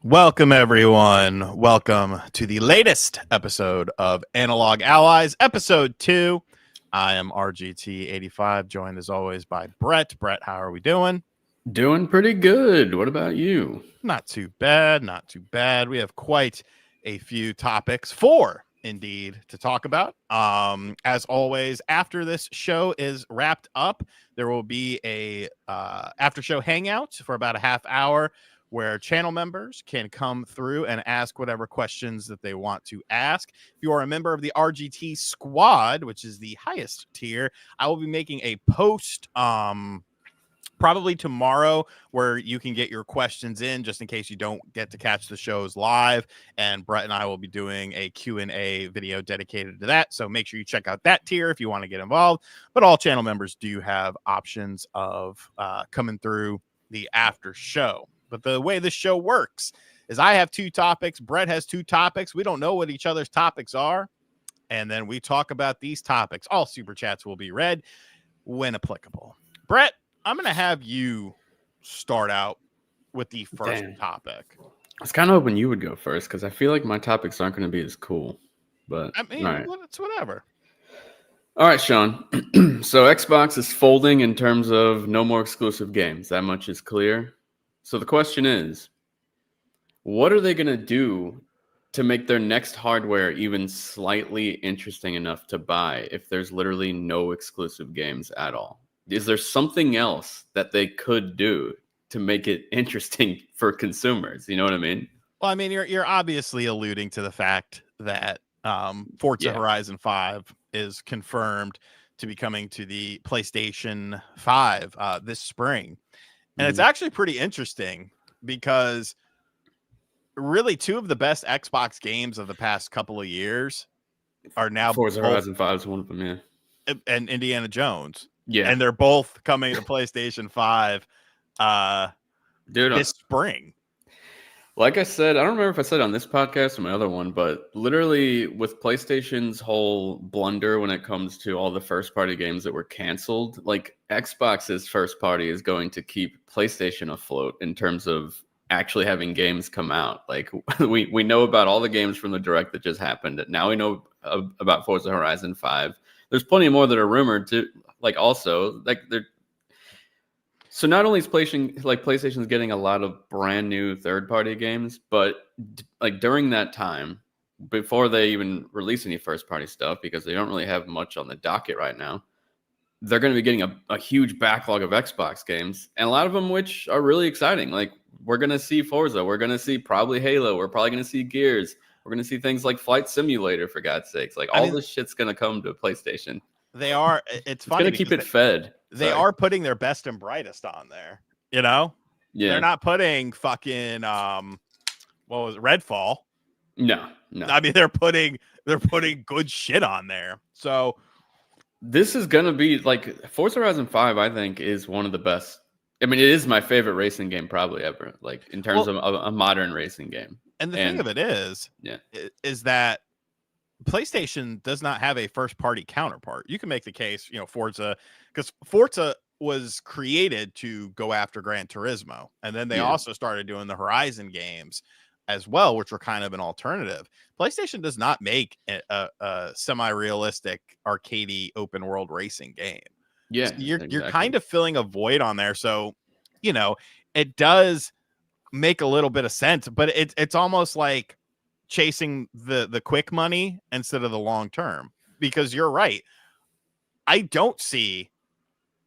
Welcome, everyone. Welcome to the latest episode of Analog Allies, episode 2. I am RGT85, joined as always by Brett. Brett, how are we doing? Doing pretty good. What about you? Not too bad, not too bad. We have quite a few topics, 4 indeed, to talk about. As always, after this show is wrapped up, there will be a after show hangout for about a half hour where channel members can come through and ask whatever questions that they want to ask. If you are a member of the RGT squad, which is the highest tier, I will be making a post probably tomorrow where you can get your questions in just in case you don't get to catch the shows live. And Brett and I will be doing a Q&A video dedicated to that. So make sure you check out that tier if you want to get involved. But all channel members do have options of coming through the after show. But the way this show works is I have 2 topics. Brett has 2 topics. We don't know what each other's topics are. And then we talk about these topics. All super chats will be read when applicable. Brett, I'm going to have you start out with the first topic. I was kind of hoping you would go first because I feel like my topics aren't going to be as cool. But I mean, it's whatever. All right, Sean. So Xbox is folding in terms of no more exclusive games. That much is clear. So the question is, what are they going to do to make their next hardware even slightly interesting enough to buy if there's literally no exclusive games at all? Is there something else that they could do to make it interesting for consumers? You know what I mean? Well, I mean, you're obviously alluding to the fact that Forza Horizon 5 is confirmed to be coming to the PlayStation 5 this spring. And it's actually pretty interesting because really 2 of the best Xbox games of the past couple of years are now Forza Horizon 5 is one of them, yeah. And Indiana Jones. Yeah. And they're both coming to PlayStation 5 this spring. Like I said, I don't remember if I said it on this podcast or my other one, but literally with PlayStation's whole blunder when it comes to all the first-party games that were canceled, like Xbox's first party is going to keep PlayStation afloat in terms of actually having games come out. Like we know about all the games from the Direct that just happened. Now we know about Forza Horizon 5. There's plenty more that are rumored to, like, also, like, they're. So not only is PlayStation's getting a lot of brand new third-party games, but like during that time, before they even release any first-party stuff, because they don't really have much on the docket right now, they're going to be getting a huge backlog of Xbox games, and a lot of them which are really exciting. Like we're going to see Forza, we're going to see probably Halo, we're probably going to see Gears, we're going to see things like Flight Simulator, for God's sakes. Like all this shit's going to come to PlayStation. They are. It's funny. Going to keep it fed. They are putting their best and brightest on there. You know. Yeah. They're not putting fucking what was it, Redfall? No. I mean, they're putting good shit on there. So this is gonna be like Forza Horizon 5. I think is one of the best. I mean, it is my favorite racing game probably ever. Like in terms of a modern racing game. And the thing of it is that PlayStation does not have a first-party counterpart. You can make the case, Forza, because Forza was created to go after Gran Turismo, and then they also started doing the Horizon games as well, which were kind of an alternative. PlayStation does not make a semi-realistic, arcadey, open-world racing game. Yeah, so you're kind of filling a void on there. So, it does make a little bit of sense, but it's almost like chasing the quick money instead of the long term, because you're right. I don't see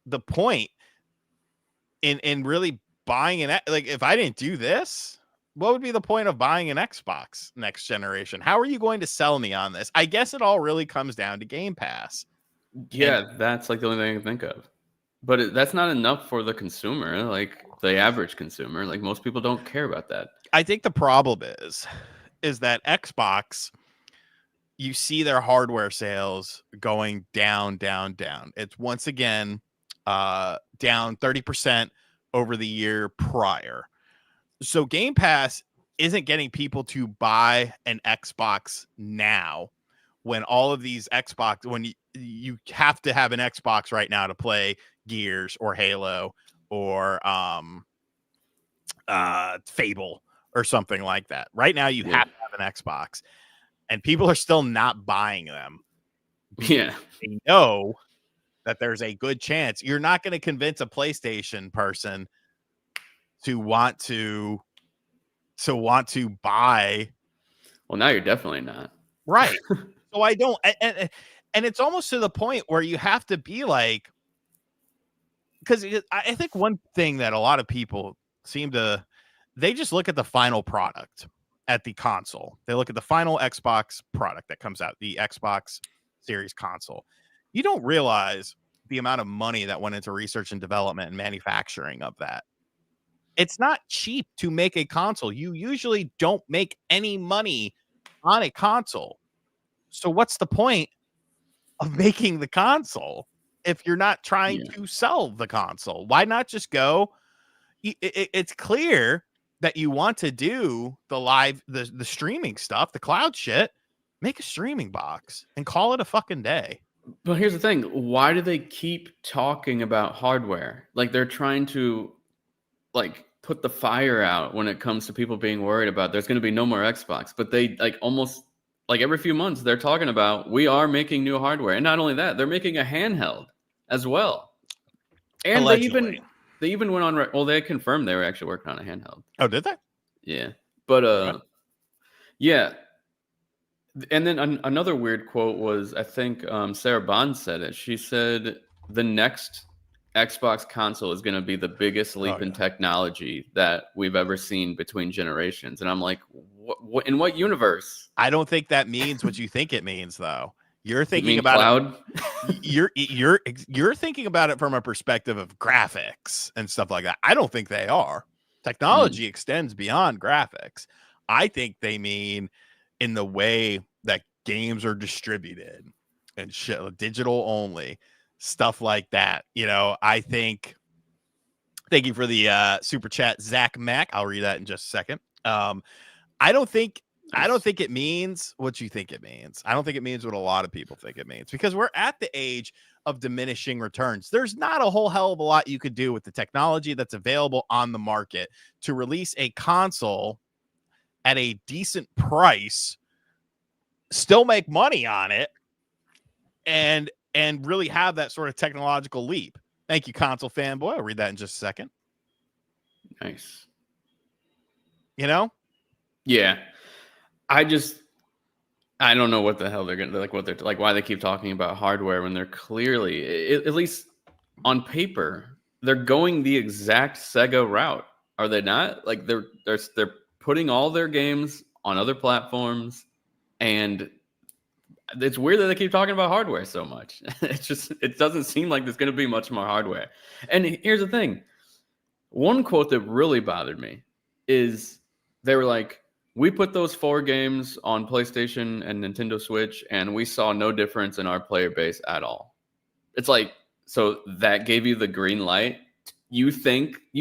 the point in really buying like if I didn't do this, what would be the point of buying an Xbox next generation? How are you going to sell me on this? I guess it all really comes down to Game Pass. Yeah, that's like the only thing I can think of. But that's not enough for the consumer, like the average consumer. Like most people don't care about that. I think the problem is that Xbox, you see their hardware sales going down. It's once again down 30% over the year prior. So Game Pass isn't getting people to buy an Xbox now when all of these Xbox, when you have to have an Xbox right now to play Gears or Halo or Fable or something like that. Right now you have to have an Xbox, and people are still not buying them. Yeah. They know that there's a good chance you're not going to convince a PlayStation person to want to buy. Well, now you're definitely not. Right. So I don't, and it's almost to the point where you have to be like, because I think one thing that a lot of people they just look at the final product at the console. They look at the final Xbox product that comes out, the Xbox Series console. You don't realize the amount of money that went into research and development and manufacturing of that. It's not cheap to make a console. You usually don't make any money on a console. So what's the point of making the console if you're not trying to sell the console? Why not just go? It's clear that you want to do the streaming stuff, the cloud shit. Make a streaming box and call it a fucking day. But here's the thing. Why do they keep talking about hardware? Like they're trying to put the fire out when it comes to people being worried about there's going to be no more Xbox. But they almost every few months they're talking about we are making new hardware. And not only that, they're making a handheld as well. And allegedly. they even went on. Well, they confirmed they were actually working on a handheld. Oh, did they? Yeah, but yeah. And then another weird quote was, I think Sarah Bond said it. She said the next Xbox console is going to be the biggest leap in technology that we've ever seen between generations. And I'm like, what in what universe? I don't think that means what you think it means, though. You're thinking about cloud? You're thinking about it from a perspective of graphics and stuff like that. I don't think they are. Technology extends beyond graphics. I think they mean in the way that games are distributed and shit, digital only stuff like that. I think. Thank you for the super chat, Zach Mack. I'll read that in just a second. I don't think it means what you think it means. I don't think it means what a lot of people think it means, because we're at the age of diminishing returns. There's not a whole hell of a lot you could do with the technology that's available on the market to release a console at a decent price, still make money on it, and really have that sort of technological leap. Thank you, console fanboy. I'll read that in just a second. Nice. Yeah. I don't know what the hell they're gonna why they keep talking about hardware when they're clearly, at least on paper, they're going the exact Sega route, are they not? Like they're putting all their games on other platforms, and it's weird that they keep talking about hardware so much. It doesn't seem like there's going to be much more hardware. And here's the thing. One quote that really bothered me is they were like, we put those 4 games on PlayStation and Nintendo Switch, and we saw no difference in our player base at all. It's like, so that gave you the green light? You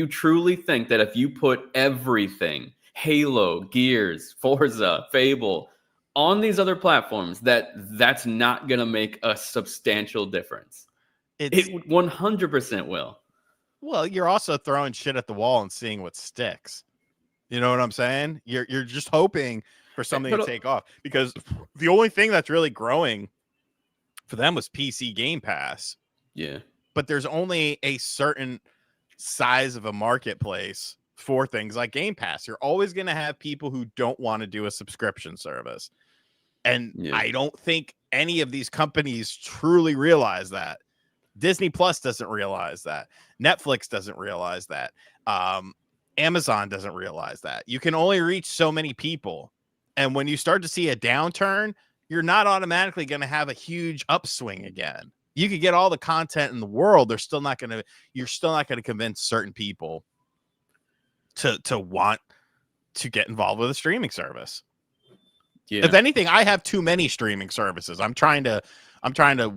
truly think that if you put everything, Halo, Gears, Forza, Fable, on these other platforms, that's not going to make a substantial difference? It 100% will. Well, you're also throwing shit at the wall and seeing what sticks. You know what I'm saying? You're just hoping for something to take off, because the only thing that's really growing for them was PC Game Pass. Yeah. But there's only a certain size of a marketplace for things like Game Pass. You're always going to have people who don't want to do a subscription service. And I don't think any of these companies truly realize that. Disney Plus doesn't realize that. Netflix doesn't realize that. Amazon doesn't realize that. You can only reach so many people. And when you start to see a downturn, you're not automatically going to have a huge upswing again. You could get all the content in the world. You're still not going to convince certain people to want to get involved with a streaming service. Yeah. If anything, I have too many streaming services. I'm trying to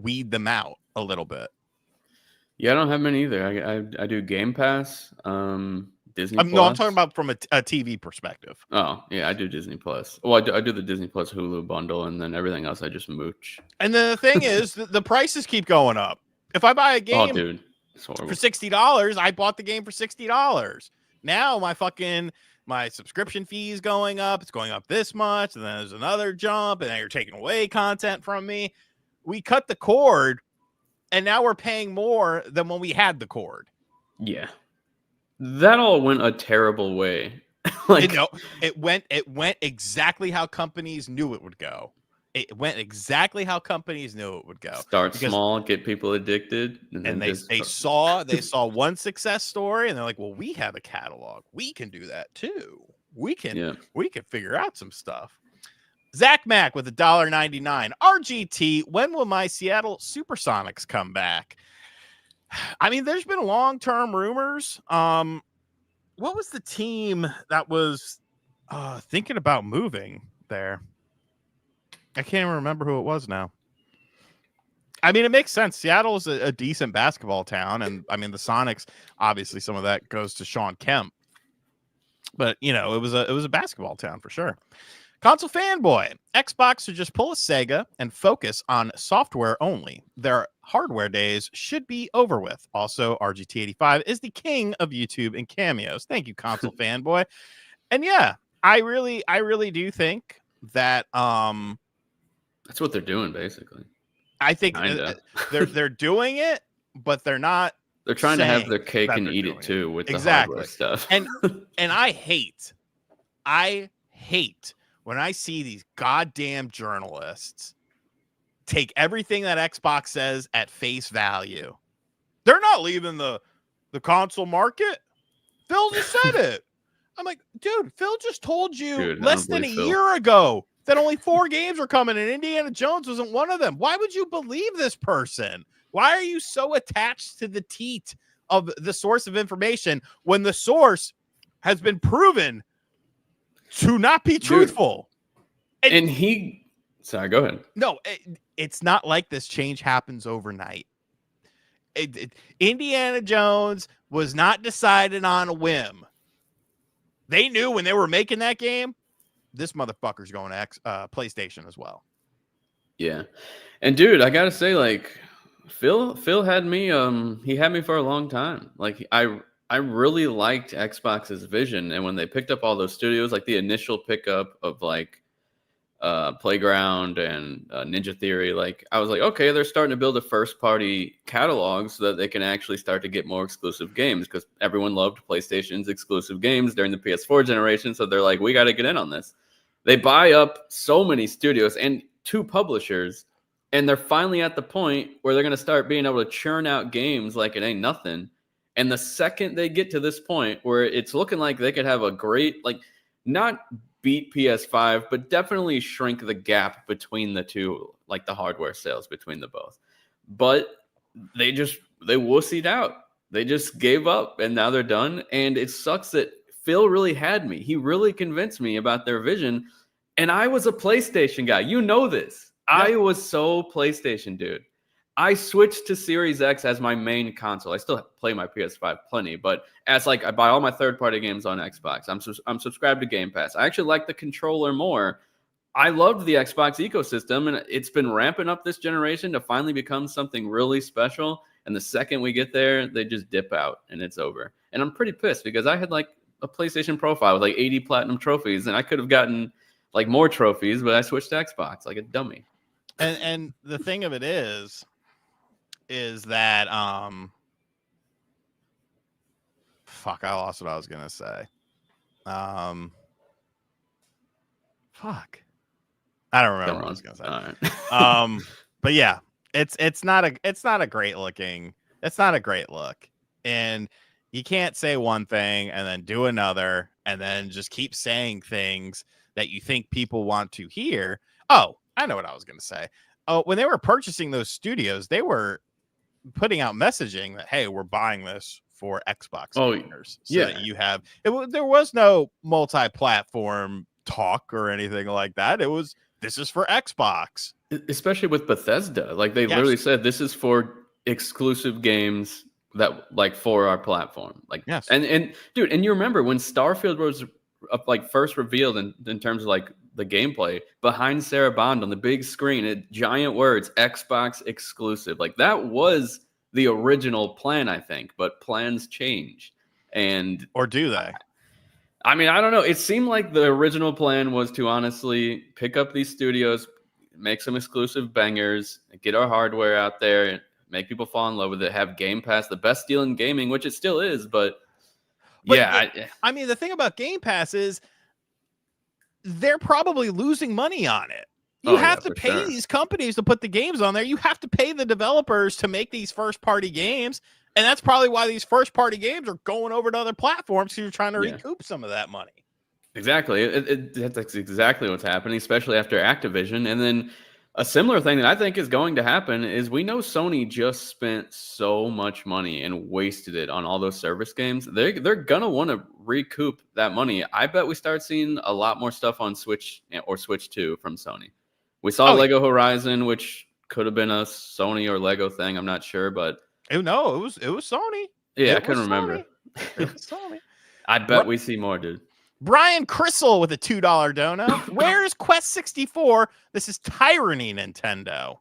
weed them out a little bit. Yeah, I don't have many either. I do Game Pass, Disney Plus. No, I'm talking about from a TV perspective. Oh, yeah, I do Disney Plus. Well, I do the Disney Plus Hulu bundle, and then everything else I just mooch. And then the thing is, the prices keep going up. If I buy a game dude, it's horrible. for $60, I bought the game for $60. Now my subscription fee is going up. It's going up this much, and then there's another jump, and then you're taking away content from me. We cut the cord, and now we're paying more than when we had the cord. Yeah. That all went a terrible way. It went exactly how companies knew it would go. It went exactly how companies knew it would go. Start small, get people addicted, and they saw one success story, and they're like, "Well, we have a catalog. We can do that too. We can figure out some stuff." Zach Mack with $1.99. RGT, when will my Seattle Supersonics come back? I mean, there's been long-term rumors. What was the team that was thinking about moving there? I can't even remember who it was now. I mean, it makes sense. Seattle is a decent basketball town, and I mean, the Sonics, obviously, some of that goes to Sean Kemp. But it was a basketball town for sure. Console fanboy, Xbox should just pull a Sega and focus on software only. Their hardware days should be over with. Also, RGT85 is the king of YouTube and cameos. Thank you, console fanboy. And yeah, I really do think that that's what they're doing, basically. I think they're doing it, but they're not. They're trying to have their cake and eat it too with the hardware stuff. And I hate when I see these goddamn journalists take everything that Xbox says at face value. They're not leaving the console market. Phil just said it. I'm like, dude, Phil just told you less than a year ago that only 4 games were coming, and Indiana Jones wasn't one of them. Why would you believe this person? Why are you so attached to the teat of the source of information when the source has been proven to not be truthful? Sorry, go ahead. No, it's not like this change happens overnight. Indiana Jones was not decided on a whim. They knew when they were making that game, this motherfucker's going to PlayStation as well. Yeah. And dude, I gotta say, like, Phil had me, he had me for a long time. Like, I really liked Xbox's vision, and when they picked up all those studios, like the initial pickup of like Playground and Ninja Theory, like I was like, okay, they're starting to build a first party catalog so that they can actually start to get more exclusive games, because everyone loved PlayStation's exclusive games during the PS4 generation. So they're like, we got to get in on this. They buy up so many studios and 2 publishers, and they're finally at the point where they're going to start being able to churn out games like it ain't nothing. And the second they get to this point where it's looking like they could have a great, like, not beat PS5, but definitely shrink the gap between the two, like the hardware sales between the both. But they wussied out. They just gave up, and now they're done. And it sucks that Phil really had me. He really convinced me about their vision. And I was a PlayStation guy. You know this. Yep. I was so PlayStation, dude. I switched to Series X as my main console. I still play my PS5 plenty, but as like I buy all my third-party games on Xbox. I'm subscribed to Game Pass. I actually like the controller more. I loved the Xbox ecosystem, and it's been ramping up this generation to finally become something really special. And the second we get there, they just dip out, and it's over. And I'm pretty pissed because I had like a PlayStation profile with like 80 platinum trophies, and I could have gotten like more trophies, but I switched to Xbox like a dummy. And the thing of it is that fuck, I lost what I was gonna say. Fuck, I don't remember what I was gonna say. All right. But yeah, it's not a great look, and you can't say one thing and then do another and then just keep saying things that you think people want to hear. Oh, I know what I was gonna say. Oh, when they were purchasing those studios, they were putting out messaging that, hey, we're buying this for Xbox gamers. So that you have there was no multi-platform talk or anything like that. It was, this is for Xbox. Especially with Bethesda. Like they literally said, this is for exclusive games that like for our platform. Like, yes. And dude, and you remember when Starfield was like first revealed in terms of like the gameplay, behind Sarah Bond on the big screen, it giant words, Xbox exclusive. Like that was the original plan, I think, but plans change. And or do they? I mean, I don't know. It seemed like the original plan was to honestly pick up these studios, make some exclusive bangers, get our hardware out there, make people fall in love with it, have Game Pass, the best deal in gaming, which it still is. But yeah. I mean, the thing about Game Pass is they're probably losing money on it. You have to pay these companies to put the games on there. You have to pay the developers to make these first-party games. And that's probably why these first-party games are going over to other platforms, because you're trying to recoup some of that money. Exactly. That's exactly what's happening, especially after Activision. And then a similar thing that I think is going to happen is we know Sony just spent so much money and wasted it on all those service games. They're going to want to recoup that money. I bet we start seeing a lot more stuff on Switch or Switch 2 from Sony. We saw Lego Horizon, which could have been a Sony or Lego thing. I'm not sure, but no, it was Sony. Yeah, I couldn't remember. It was Sony. I bet we see more, dude. Brian Crystal with a $2 dono. Where's Quest 64? This is tyranny, Nintendo.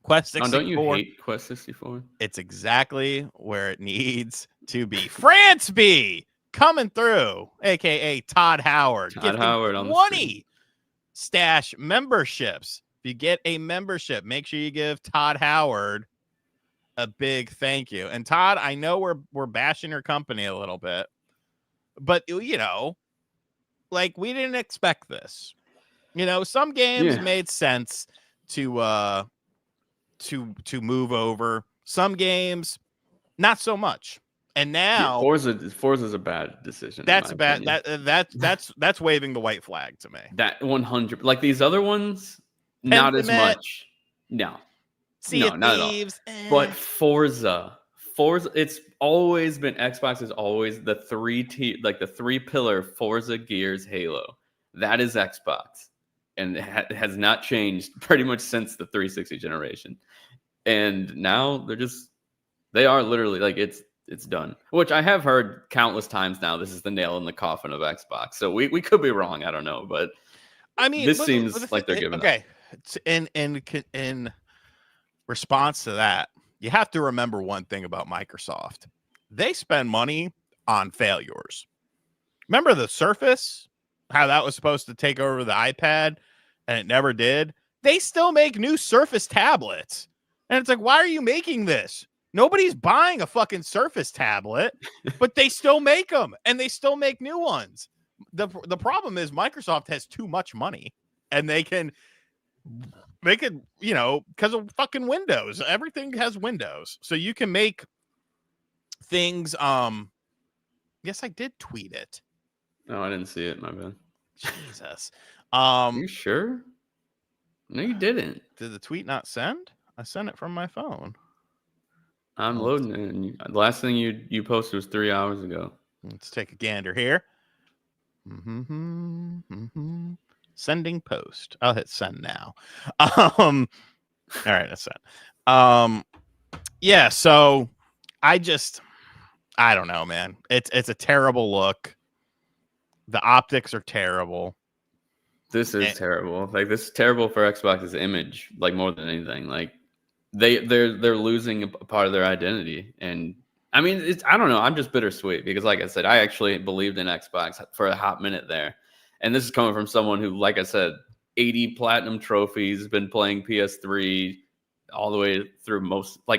Quest 64. Don't you hate Quest 64? It's exactly where it needs to be. France B coming through, aka Todd Howard. Todd Howard on 20 stash memberships. If you get a membership, make sure you give Todd Howard a big thank you. And Todd, I know we're bashing your company a little bit, but you know, like we didn't expect this. You know, some games made sense to move over. Some games, not so much. And now Forza's a bad decision. That's bad. That's waving the white flag to me. That 100, like these other ones, not as much. No, not at all. But Forza, it's always been, Xbox is always the three pillar Forza, Gears, Halo. That is Xbox, and it has not changed pretty much since the 360 generation. And now they are literally like it's done, which I have heard countless times now. This is the nail in the coffin of Xbox. So we could be wrong. I don't know, but I mean, this seems like they're giving up. In response to that, you have to remember one thing about Microsoft. They spend money on failures. Remember the Surface, how that was supposed to take over the iPad and it never did? They still make new Surface tablets. And it's like, why are you making this? Nobody's buying a fucking Surface tablet, but they still make them and they still make new ones. The problem is Microsoft has too much money and they can make it, you know, because of fucking Windows. Everything has Windows. So you can make things. Yes, I did tweet it. No, I didn't see it. My bad. Jesus. Are you sure? No, you didn't. Did the tweet not send? I sent it from my phone. I'm loading it. And the last thing you posted was 3 hours ago. Let's take a gander here. Sending post. I'll hit send now. All right, that's sent. Yeah, so I don't know, man. It's a terrible look. The optics are terrible. This is terrible. Like, this is terrible for Xbox's image, like, more than anything. Like, they're losing a part of their identity. And I mean, I don't know. I'm just bittersweet because, like I said, I actually believed in Xbox for a hot minute there. And this is coming from someone who, like I said, 80 platinum trophies, been playing PS3 all the way through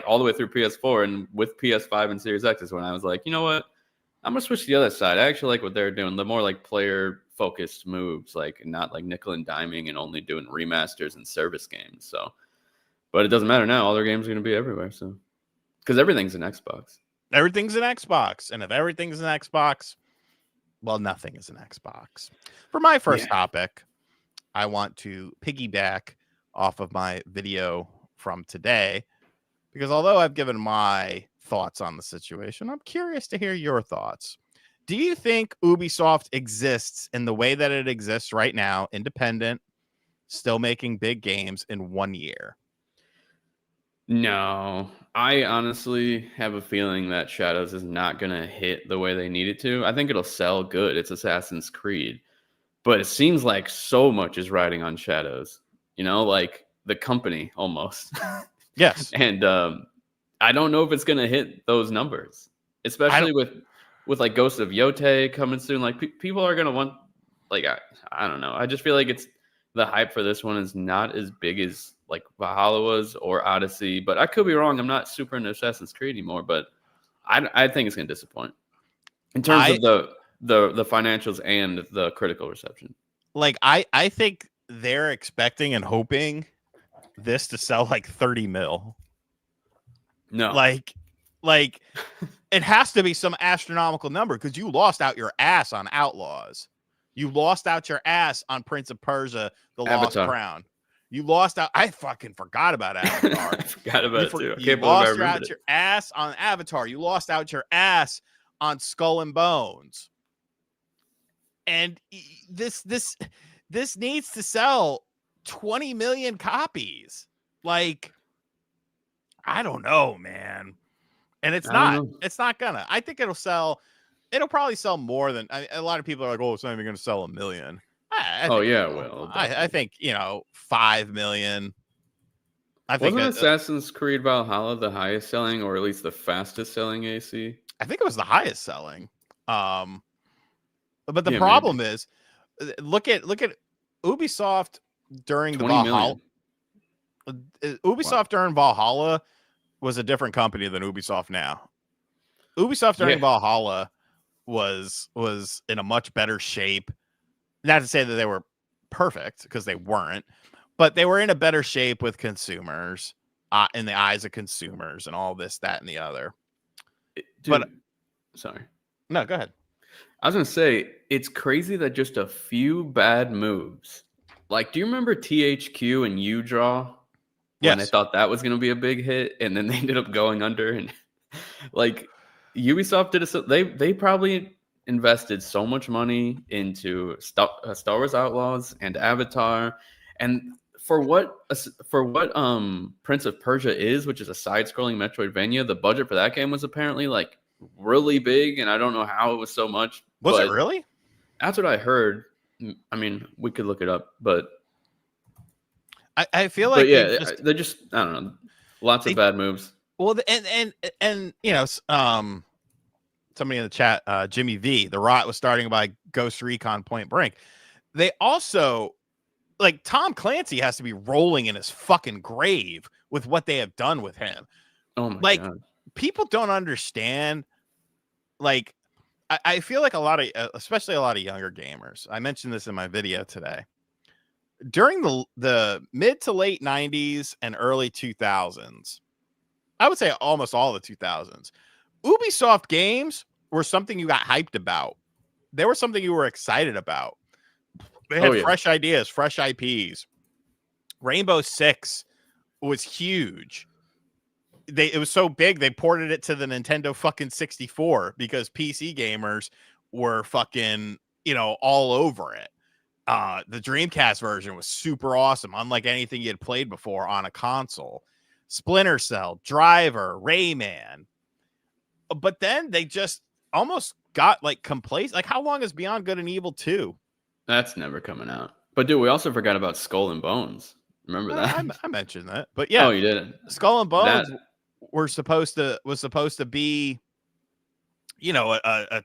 all the way through PS4, and with PS5 and Series X is when I was like, you know what? I'm gonna switch to the other side. I actually like what they're doing. The more like player focused moves, like not like nickel and diming and only doing remasters and service games. So, but it doesn't matter now. All their games are gonna be everywhere. So, because everything's an Xbox. Everything's an Xbox, and if everything's an Xbox, well, nothing is an Xbox. For my first topic, I want to piggyback off of my video from today, because although I've given my thoughts on the situation, I'm curious to hear your thoughts. Do you think Ubisoft exists in the way that it exists right now, independent, still making big games in 1 year? No, I honestly have a feeling that Shadows is not going to hit the way they need it to. I think it'll sell good. It's Assassin's Creed. But it seems like so much is riding on Shadows, like the company almost. Yes. And I don't know if it's going to hit those numbers, especially with like Ghost of Yotei coming soon. Like people are going to want, like, I don't know. I just feel like the hype for this one is not as big as like Valhalla was or Odyssey, but I could be wrong. I'm not super into Assassin's Creed anymore, but I think it's going to disappoint in terms of the financials and the critical reception. Like, I think they're expecting and hoping this to sell like 30 mil. No. Like it has to be some astronomical number because you lost out your ass on Outlaws. You lost out your ass on Prince of Persia, The Lost Crown. You lost out. I fucking forgot about Avatar. I forgot about it too. You lost out your ass on Avatar. You lost out your ass on Skull and Bones. And this needs to sell 20 million copies. Like, I don't know, man. And it's not gonna. I think it'll probably sell more than a lot of people are like, oh, it's not even gonna sell 1 million. I think 5 million. Wasn't Assassin's Creed Valhalla the highest selling, or at least the fastest selling AC? I think it was the highest selling. But the problem is, look at Ubisoft during the Valhalla. Ubisoft during Valhalla was a different company than Ubisoft now. Ubisoft during Valhalla was in a much better shape. Not to say that they were perfect, because they weren't, but they were in a better shape with consumers, in the eyes of consumers, and all this, that, and the other. Sorry. No, go ahead. I was going to say, it's crazy that just a few bad moves. Like, do you remember THQ and UDraw? When they thought that was going to be a big hit, and then they ended up going under. And like, Ubisoft did they probably invested so much money into Star Wars Outlaws and Avatar, and for what Prince of Persia is, which is a side-scrolling Metroidvania, the budget for that game was apparently like really big, and I don't know how it was so much. Was it really? That's what I heard. I mean, we could look it up, but I feel like they're just, I don't know, lots of bad moves. Well, and somebody in the chat, Jimmy V, the rot was starting by Ghost Recon Point Break. They also, like, Tom Clancy has to be rolling in his fucking grave with what they have done with him. Oh my God. People don't understand. Like, I feel like especially a lot of younger gamers. I mentioned this in my video today. During the mid to late 90s and early 2000s, I would say almost all the 2000s, Ubisoft games were something you got hyped about. They were something you were excited about. They had fresh ideas, fresh IPs. Rainbow Six was huge. It was so big, they ported it to the Nintendo fucking 64 because PC gamers were fucking, all over it. The Dreamcast version was super awesome, unlike anything you had played before on a console. Splinter Cell, Driver, Rayman. But then they just almost got like complacent. Like, how long is Beyond Good and Evil 2? That's never coming out. But dude, we also forgot about Skull and Bones. Remember that? I mentioned that. But yeah. Oh, you didn't. Skull and Bones was supposed to be, a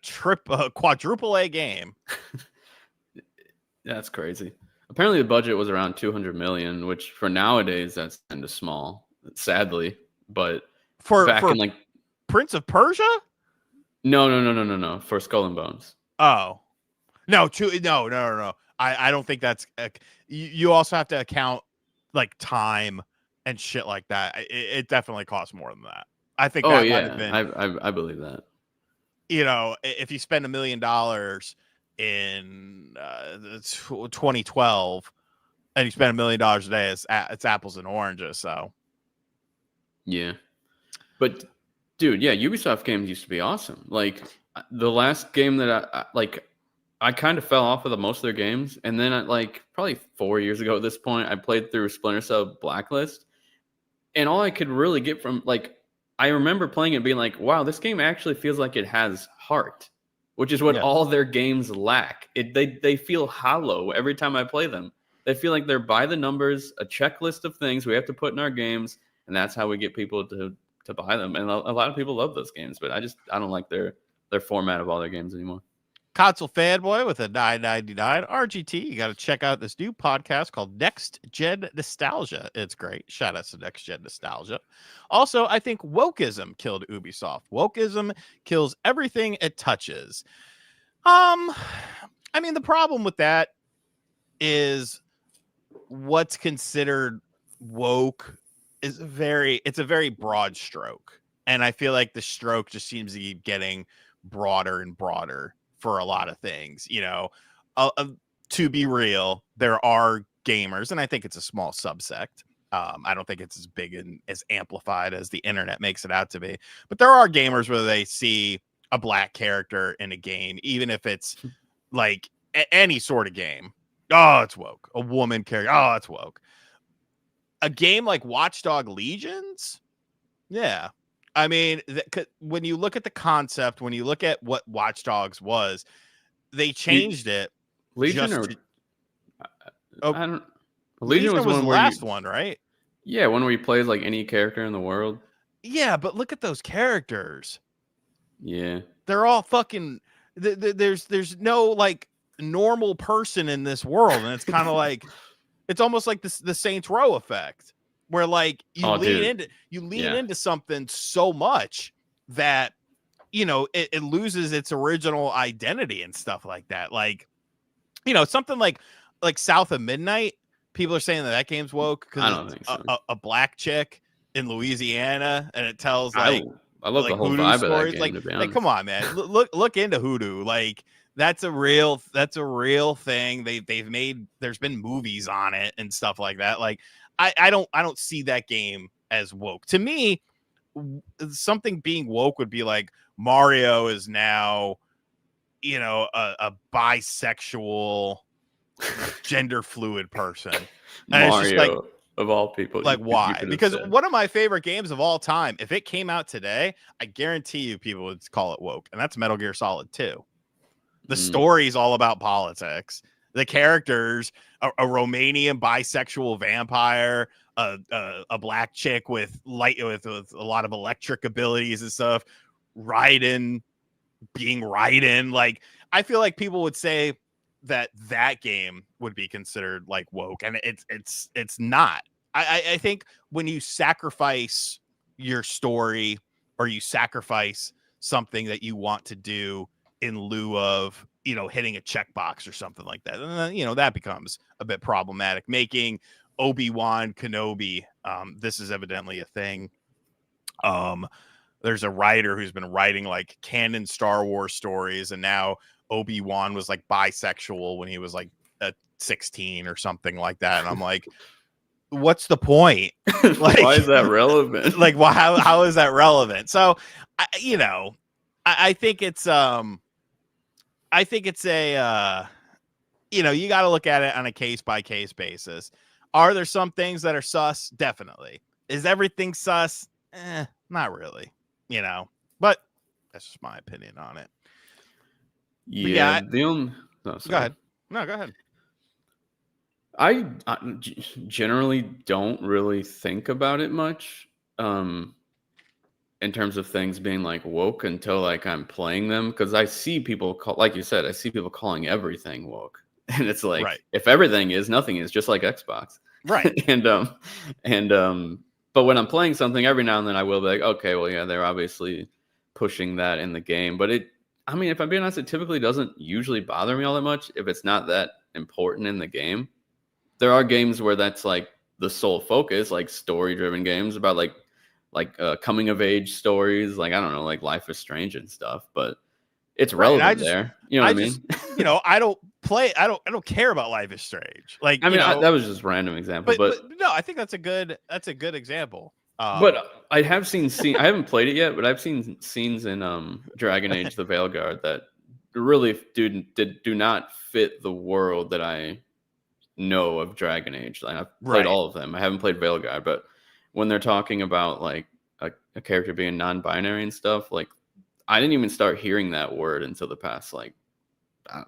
quadruple A game. That's crazy. Apparently the budget was around 200 million, which for nowadays that's kind of small, sadly. But in like Prince of Persia? No. For Skull and Bones. Oh. No. I don't think that's you also have to account like time and shit like that. It definitely costs more than that. I think that might have been, I believe that. If you spend $1 million in 2012 and you spend $1 million a day, it's apples and oranges. So yeah, but dude, Ubisoft games used to be awesome. Like the last game that I kind of fell off of most of their games, and then probably 4 years ago at this point, I played through Splinter Cell Blacklist, and all I could really get from I remember playing it and being like, wow, this game actually feels like it has heart, which is what all their games lack. They feel hollow every time I play them. They feel like they're by the numbers, a checklist of things we have to put in our games, and that's how we get people to buy them. And a lot of people love those games, but I don't like their format of all their games anymore. Console Fanboy with a $9.99 RGT. You got to check out this new podcast called Next Gen Nostalgia. It's great. Shout out to Next Gen Nostalgia. Also, I think wokeism killed Ubisoft. Wokeism kills everything it touches. I mean, the problem with that is what's considered woke is it's a very broad stroke. And I feel like the stroke just seems to keep getting broader and broader for a lot of things, to be real, there are gamers, and I think it's a small subsect. I don't think it's as big and as amplified as the internet makes it out to be, but there are gamers where they see a black character in a game, even if it's like any sort of game. Oh, it's woke. A woman character. Oh, it's woke. A game like Watchdog Legions. Yeah. I mean, when you look at the concept, when you look at what Watch Dogs was, they changed it. Legion Legion was the last one, right? Yeah, one where you play as like any character in the world. Yeah, but look at those characters. Yeah, they're all fucking. There's no like normal person in this world, and it's kind of like it's almost like the Saints Row effect. Where like you lean into something so much that it loses its original identity and stuff like that. Like something like South of Midnight. People are saying that game's woke because I don't think so. a black chick in Louisiana, and it tells like I love the whole vibe stories. of that game. Like come on, man, look into Hoodoo. Like that's a real thing. They've made. There's been movies on it and stuff like that. Like. I don't see that game as woke. To me, something being woke would be like Mario is now, a bisexual, gender fluid person. And Mario, it's just like, of all people. Like, why? Because one of my favorite games of all time, if it came out today, I guarantee you people would call it woke. And that's Metal Gear Solid 2. The story is all about politics. The characters, a Romanian bisexual vampire, a black chick with a lot of electric abilities and stuff, being Raiden. Like, I feel like people would say that game would be considered like woke, and it's not. I think when you sacrifice your story or you sacrifice something that you want to do in lieu of hitting a checkbox or something like that, and that becomes a bit problematic. Making Obi-Wan Kenobi, this is evidently a thing. There's a writer who's been writing like canon Star Wars stories, and now Obi-Wan was like bisexual when he was like 16 or something like that, and I'm like, what's the point? Like, why is that relevant? Like, how is that relevant? So I think it's I think it's a, you got to look at it on a case by case basis. Are there some things that are sus? Definitely. Is everything sus? Not really, but that's just my opinion on it. Yeah. Go ahead. No, go ahead. I generally don't really think about it much. In terms of things being like woke until like I'm playing them, because I see people like you said, I see people calling everything woke, and it's like, right. If everything is, nothing is, just like Xbox, right? But when I'm playing something, every now and then I will be like, okay, well, yeah, they're obviously pushing that in the game, but if I'm being honest, it typically doesn't usually bother me all that much if it's not that important in the game. There are games where that's like the sole focus, like story-driven games about like coming of age stories, like I don't know, like Life is Strange and stuff, but it's relevant there. You know what I mean? I don't care about Life is Strange. Like, that was just a random example, but no, I think that's a good example. But I have seen I haven't played it yet, but I've seen scenes in Dragon Age: The Veilguard that really do not fit the world that I know of Dragon Age. Like, I've played Right. all of them. I haven't played Veilguard, but when they're talking about like a character being non-binary and stuff, like I didn't even start hearing that word until the past like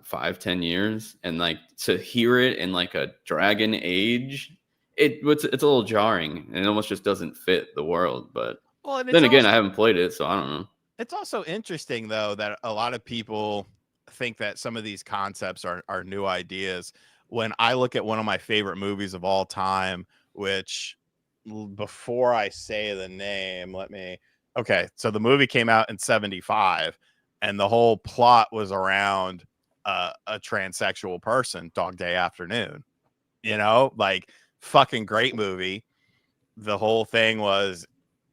5-10 years, and like to hear it in like a Dragon Age, it's a little jarring, and it almost just doesn't fit the world. But Well, and then again, I haven't played it, so I don't know. it's also interesting though that a lot of people think that some of these concepts are new ideas. When I look at one of my favorite movies of all time, which before I say the name, okay, so the movie came out in 75 and the whole plot was around a transsexual person, Dog Day Afternoon. Like, fucking great movie. The whole thing was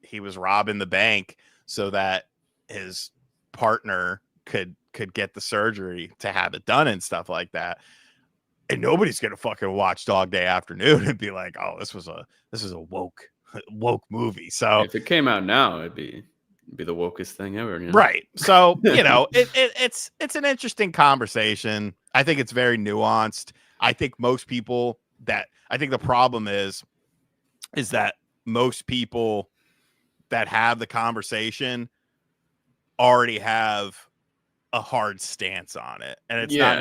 he was robbing the bank so that his partner could get the surgery to have it done and stuff like that. And nobody's gonna fucking watch Dog Day Afternoon and be like, oh, this is a woke movie. So if it came out now, it'd be the wokest thing ever, right. So it's an interesting conversation. I think it's very nuanced. I think the problem is that most people that have the conversation already have a hard stance on it, and it's not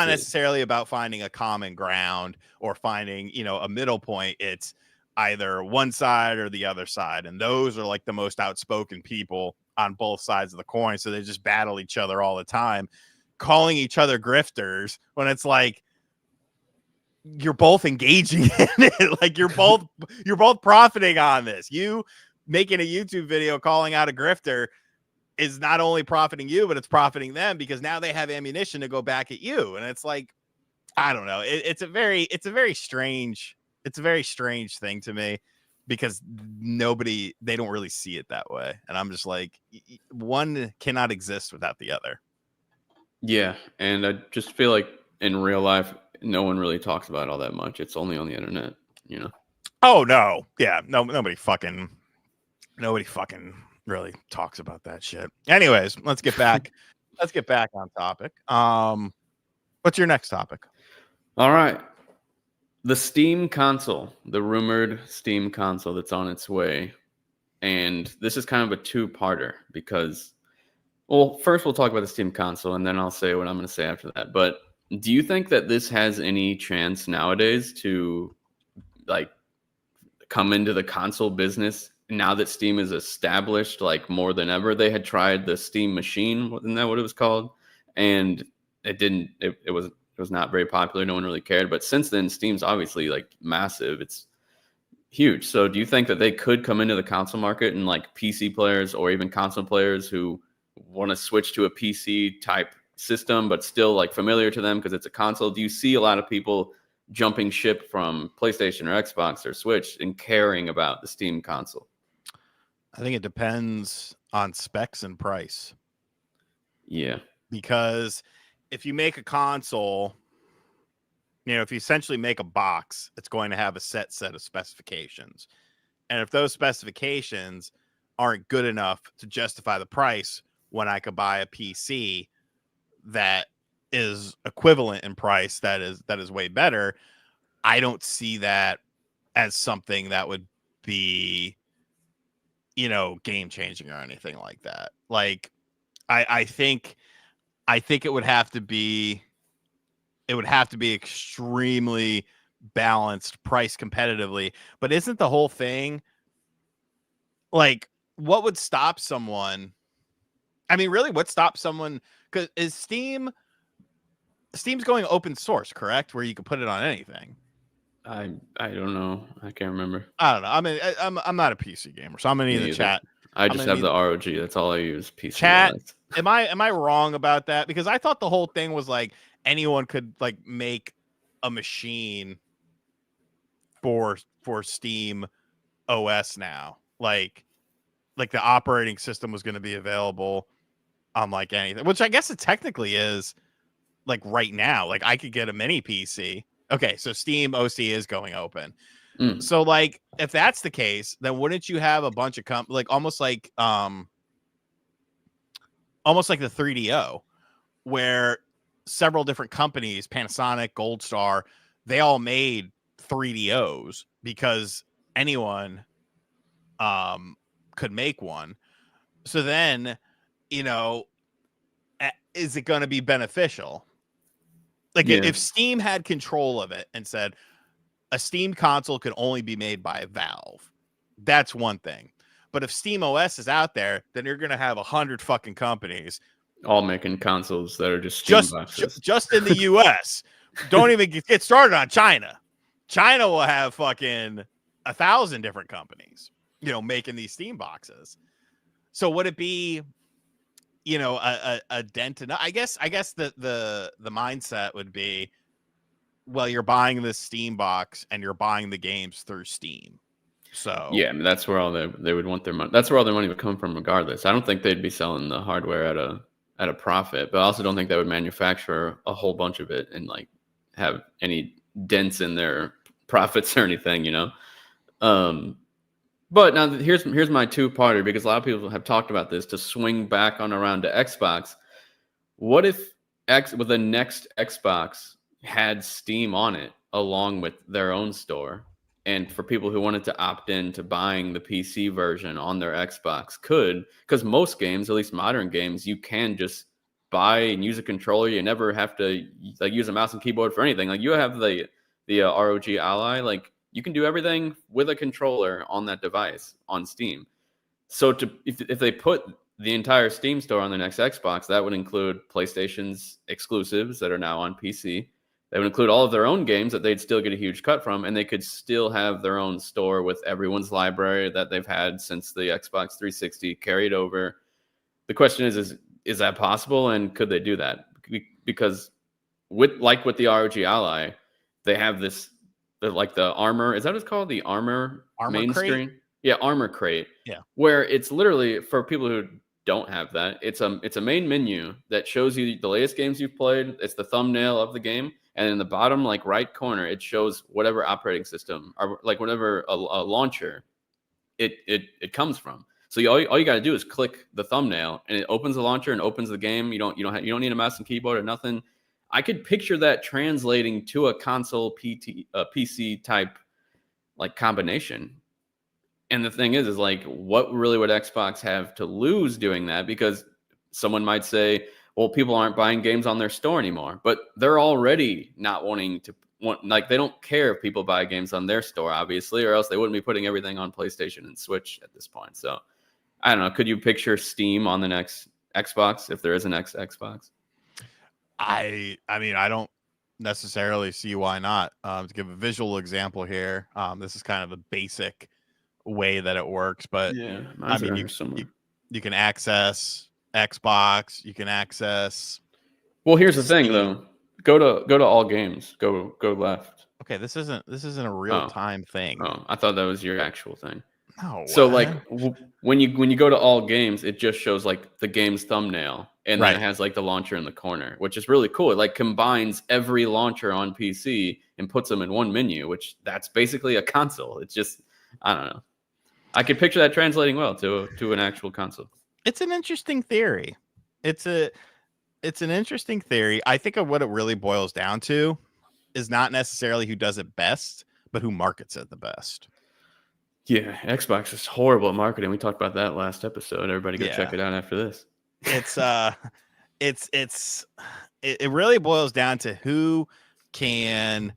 necessarily about finding a common ground or finding a middle point. It's either one side or the other side, and those are like the most outspoken people on both sides of the coin, so they just battle each other all the time, calling each other grifters when it's like you're both engaging in it. Like you're both profiting on this. You making a YouTube video calling out a grifter is not only profiting you, but it's profiting them, because now they have ammunition to go back at you. And it's like, I don't know. It's a very strange thing to me, because they don't really see it that way. And I'm just like, one cannot exist without the other. Yeah. And I just feel like in real life, no one really talks about it all that much. It's only on the internet, Oh no. Yeah. No, nobody fucking really talks about that shit. Anyways, let's get back on topic. What's your next topic? All right. The Steam console, the rumored Steam console that's on its way. And this is kind of a two-parter because, well, first we'll talk about the Steam console and then I'll say what I'm going to say after that. But do you think that this has any chance nowadays to like come into the console business now that Steam is established like more than ever? They had tried the Steam machine, wasn't that what it was called? And it was not very popular. No one really cared. But since then, Steam's obviously like massive. It's huge. So do you think that they could come into the console market and like PC players or even console players who want to switch to a PC type system, but still like familiar to them because it's a console? Do you see a lot of people jumping ship from PlayStation or Xbox or Switch and caring about the Steam console? I think it depends on specs and price. Yeah. Because if you make a console, if you essentially make a box, it's going to have a set of specifications. And if those specifications aren't good enough to justify the price, when I could buy a PC that is equivalent in price, that is way better, I don't see that as something that would be, game changing or anything like that. Like, I think it would have to be extremely balanced, price competitively. But isn't the whole thing like, what would stop someone? I mean, really, what stops someone? Because Steam's going open source, correct? Where you can put it on anything. I don't know. I can't remember. I don't know. I mean, I'm not a PC gamer, so I'm gonna need the chat. I just have the ROG. That's all I use. PC chat. Am I wrong about that? Because I thought the whole thing was like anyone could like make a machine for Steam OS now. Like the operating system was going to be available on like anything, which I guess it technically is like right now. Like I could get a mini PC. Okay, so Steam OC is going open. So like if that's the case, then wouldn't you have a bunch of almost like the 3DO, where several different companies, Panasonic, Gold Star, they all made 3DOs because anyone could make one. So then, is it going to be beneficial? Like if Steam had control of it and said a Steam console could only be made by Valve, that's one thing. But if Steam OS is out there, then you're going to have 100 fucking companies all making consoles that are just Steam boxes. Just in the US. Don't even get started on China. China will have fucking 1,000 different companies, making these Steam boxes. So would it be, a dent in? I guess the mindset would be, well, you're buying this Steam box and you're buying the games through Steam. So yeah, I mean, that's where all they would want their money. That's where all their money would come from, regardless. I don't think they'd be selling the hardware at a profit, but I also don't think they would manufacture a whole bunch of it and like have any dents in their profits or anything, But now here's my two-parter, because a lot of people have talked about this, to swing back on around to Xbox. What if with the next Xbox had Steam on it along with their own store? And for people who wanted to opt in to buying the PC version on their Xbox because most games, at least modern games, you can just buy and use a controller. You never have to like use a mouse and keyboard for anything. Like you have the ROG Ally, like you can do everything with a controller on that device on Steam. So if they put the entire Steam store on the next Xbox, that would include PlayStation's exclusives that are now on PC. They would include all of their own games that they'd still get a huge cut from, and they could still have their own store with everyone's library that they've had since the Xbox 360 carried over. The question is that possible, and could they do that? Because with the ROG Ally, they have this, like the Armor, is that what it's called? The Armor main Crate? screen? Yeah, Armor Crate. Yeah. Where it's literally, for people who don't have that, it's a main menu that shows you the latest games you've played. It's the thumbnail of the game. And in the bottom, like right corner, it shows whatever operating system or like whatever a launcher it comes from. So all you got to do is click the thumbnail, and it opens the launcher and opens the game. You don't need a mouse and keyboard or nothing. I could picture that translating to a console PC type like combination. And the thing is like, what really would Xbox have to lose doing that? Because someone might say, well, people aren't buying games on their store anymore, but they're already not like they don't care if people buy games on their store, obviously, or else they wouldn't be putting everything on PlayStation and Switch at this point. So I don't know. Could you picture Steam on the next Xbox if there is an Xbox? I mean, I don't necessarily see why not. To give a visual example here, this is kind of a basic way that it works, but yeah, I mean, you can access Xbox, you can access. Well, here's the thing, though. Go to all games. Go left. Okay, this isn't a real time thing. Oh, I thought that was your actual thing. No. So like when you go to all games, it just shows like the game's thumbnail, and then it has like the launcher in the corner, which is really cool. It like combines every launcher on PC and puts them in one menu, which that's basically a console. It's just, I don't know. I could picture that translating well to an actual console. It's an interesting theory. It's an interesting theory. I think of what it really boils down to is not necessarily who does it best, but who markets it the best. Yeah, Xbox is horrible at marketing. We talked about that last episode. Everybody go check it out after this. It really boils down to who can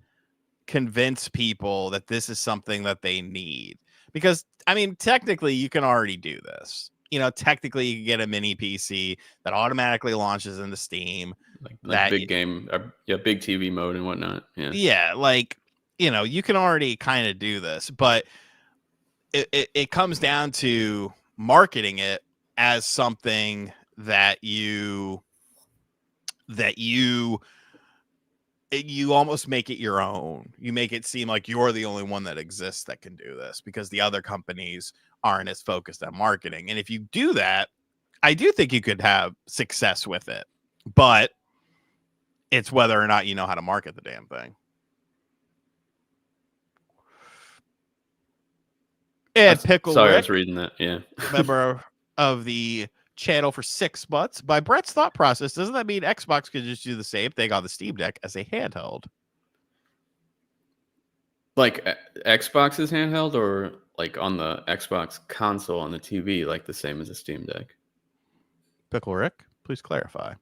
convince people that this is something that they need. Because I mean, technically you can already do this. Technically you can get a mini PC that automatically launches into Steam. Like big game, big TV mode and whatnot. Yeah. Yeah, like, you can already kind of do this, but it comes down to marketing it as something that you almost make it your own. You make it seem like you're the only one that exists that can do this because the other companies aren't as focused on marketing. And if you do that, I do think you could have success with it, but it's whether or not you know how to market the damn thing. And Pickle Sorry, I Rick, was reading that. Yeah. member of the channel for 6 months. By Brett's thought process, doesn't that mean Xbox could just do the same thing on the Steam Deck as a handheld? Like Xbox's handheld, or like on the Xbox console on the TV, like the same as a Steam Deck? Pickle Rick, please clarify.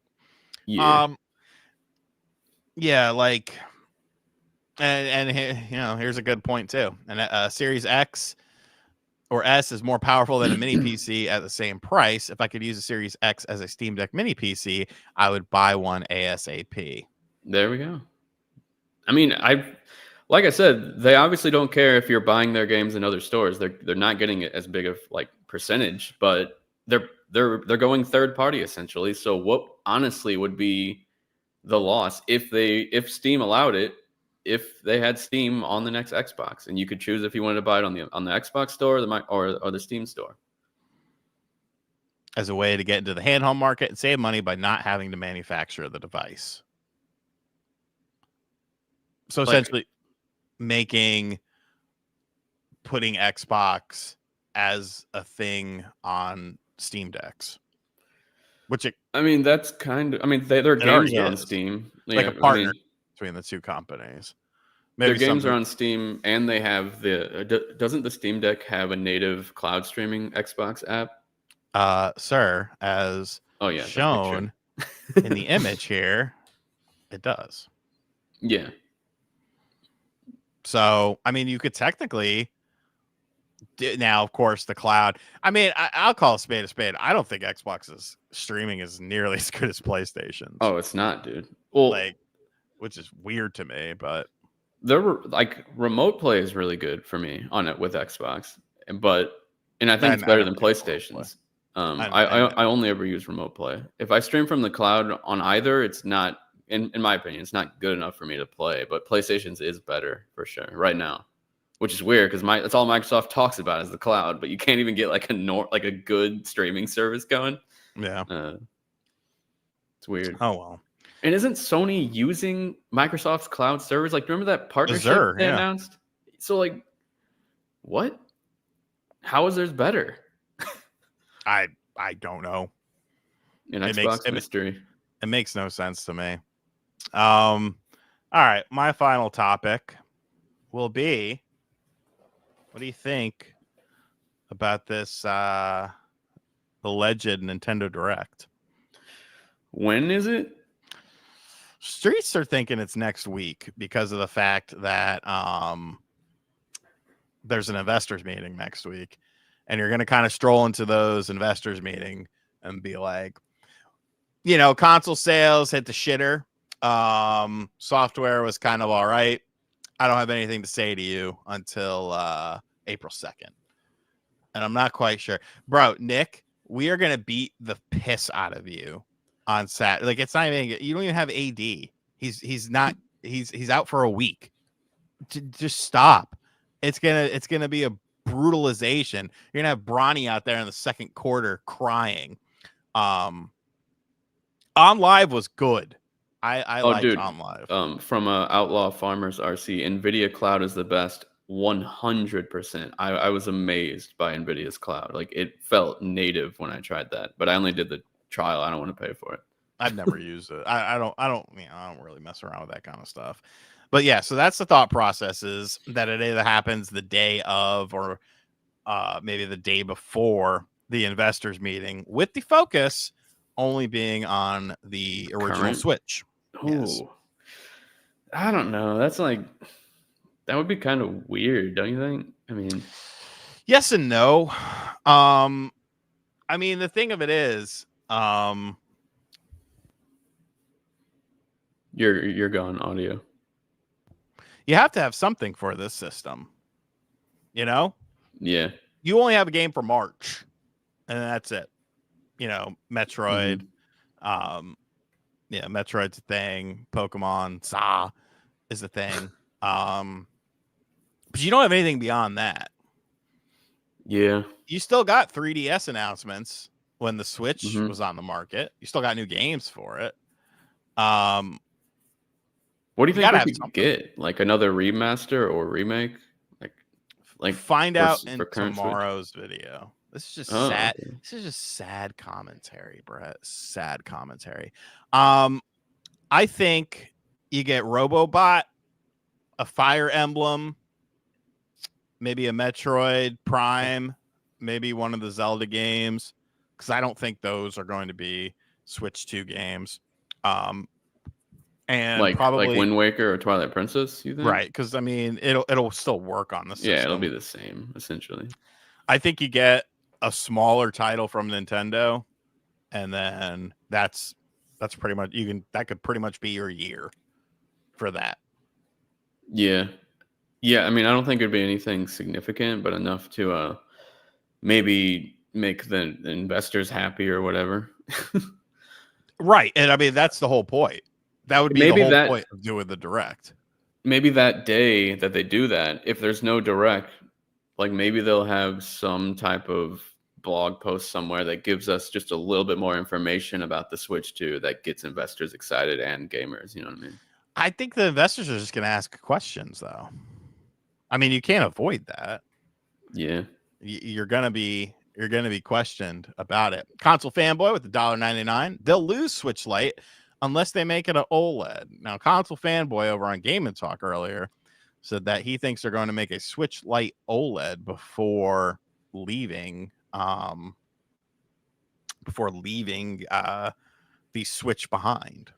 Yeah. Yeah, like, and here's a good point too. And Series X or S is more powerful than a mini PC at the same price. If I could use a Series X as a Steam Deck mini PC, I would buy one ASAP. There we go. I mean, like I said, they obviously don't care if you're buying their games in other stores. They're not getting it as big of like percentage, but they're going third party essentially. So what honestly would be the loss if Steam allowed it, if they had Steam on the next Xbox and you could choose if you wanted to buy it on the Xbox store or the Steam store? As a way to get into the handheld market and save money by not having to manufacture the device. So essentially putting Xbox as a thing on Steam Decks. I mean, that's kind of, I mean, their games are on Steam. Like a partner between the two companies. Maybe their games are on Steam, and they have doesn't the Steam Deck have a native cloud streaming Xbox app? Sir, as shown in the image here, it does. Yeah. So, I mean, you could technically now, of course, the cloud. I mean, I'll call a spade a spade. I don't think Xbox's streaming is nearly as good as PlayStation's. Oh, it's not, dude. Well, which is weird to me, but remote play is really good for me on it with Xbox, and I think it's better than PlayStation's. I only ever use remote play. If I stream from the cloud on either, it's not, in my opinion, it's not good enough for me to play. But PlayStation's is better for sure right now, which is weird because that's all Microsoft talks about is the cloud, but you can't even get like a good streaming service going. Yeah, it's weird. Oh well. And isn't Sony using Microsoft's cloud servers? Like, remember that partnership they announced? So, like, what? How is theirs better? I don't know. Xbox mystery. It makes no sense to me. All right, my final topic will be: what do you think about this alleged Nintendo Direct? When is it? Streets are thinking it's next week because of the fact that there's an investors meeting next week, and you're going to kind of stroll into those investors meeting and be like, console sales hit the shitter. Software was kind of all right. I don't have anything to say to you until April 2nd. And I'm not quite sure. Bro, Nick, we are going to beat the piss out of you on Saturday. Like, it's not even, you don't even have AD. He's out for a week. Just stop. It's gonna be a brutalization. You're gonna have Bronny out there in the second quarter crying. On Live was good. I liked On Live. From Outlaw Farmers RC, NVIDIA Cloud is the best 100%. I was amazed by NVIDIA's cloud. Like, it felt native when I tried that, but I only did the trial. I don't want to pay for it. I've never used it. I don't really mess around with that kind of stuff. But yeah, so that's the thought process, is that it either happens the day of or maybe the day before the investors meeting, with the focus only being on the original Switch. Oh, yes. I don't know. That's like, that would be kind of weird, don't you think? I mean, yes and no. I mean, the thing of it is, you're gone audio. You have to have something for this system. Yeah. You only have a game for March, and that's it. Metroid. Metroid's a thing. Pokemon Sa is a thing. But you don't have anything beyond that. Yeah. You still got 3DS announcements when the Switch was on the market. You still got new games for it. What do you think we could get? Like another remaster or remake? Like Like find out in for current Switch. tomorrow's video. This is just Oh, sad. okay. This is just sad commentary, Brett. Sad commentary. I think you get Robobot, a Fire Emblem, maybe a Metroid Prime, maybe one of the Zelda games, because I don't think those are going to be Switch 2 games. And like probably Wind Waker or Twilight Princess, you think? right, because I mean it'll still work on the system. Yeah, it'll be the same essentially. I think you get a smaller title from Nintendo, and then that's pretty much that could pretty much be your year for that. Yeah. I mean, I don't think it'd be anything significant, but enough to maybe make the investors happy or whatever. Right, and I mean that's the whole point. That would be Maybe the whole point of doing the direct. Maybe that day that they do that, if there's no direct, like maybe they'll have some type of blog post somewhere that gives us just a little bit more information about the Switch 2 that gets investors excited and gamers. You know what I mean? I think the investors are just going to ask questions, though. I mean, you can't avoid that. Yeah, you're gonna be questioned about it. Console Fanboy with the $1.99. They'll lose Switch Lite unless they make it an OLED. Now, Console Fanboy over on Game and Talk earlier said that he thinks they're going to make a Switch Lite OLED before leaving the Switch behind.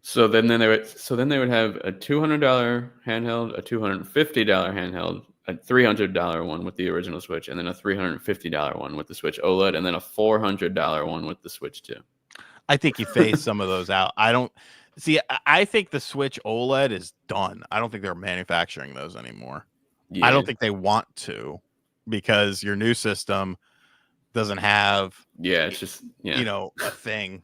So then they would have a $200 handheld, a $250 handheld, a $300 one with the original Switch, and then a $350 one with the Switch OLED, and then a $400 one with the Switch 2. I think you phase some of those out. I think the Switch OLED is done. I don't think they're manufacturing those anymore. Yeah. I don't think they want to, because your new system doesn't have it's just a thing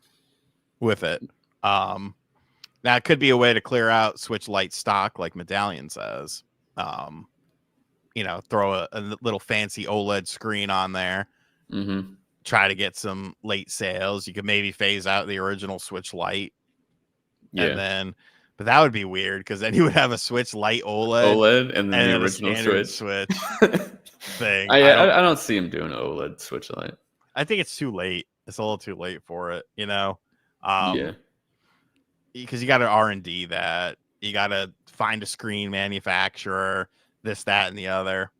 with it. Now it could be a way to clear out Switch Lite stock, like Medallion says. Throw a little fancy OLED screen on there. Mm-hmm. Try to get some late sales. You could maybe phase out the original Switch Lite. Yeah. But that would be weird, because then you would have a Switch Lite OLED and then the original Switch thing. I don't see him doing OLED Switch Lite. I think it's too late. It's a little too late for it, because you got to R&D that. You got to find a screen manufacturer, this, that, and the other.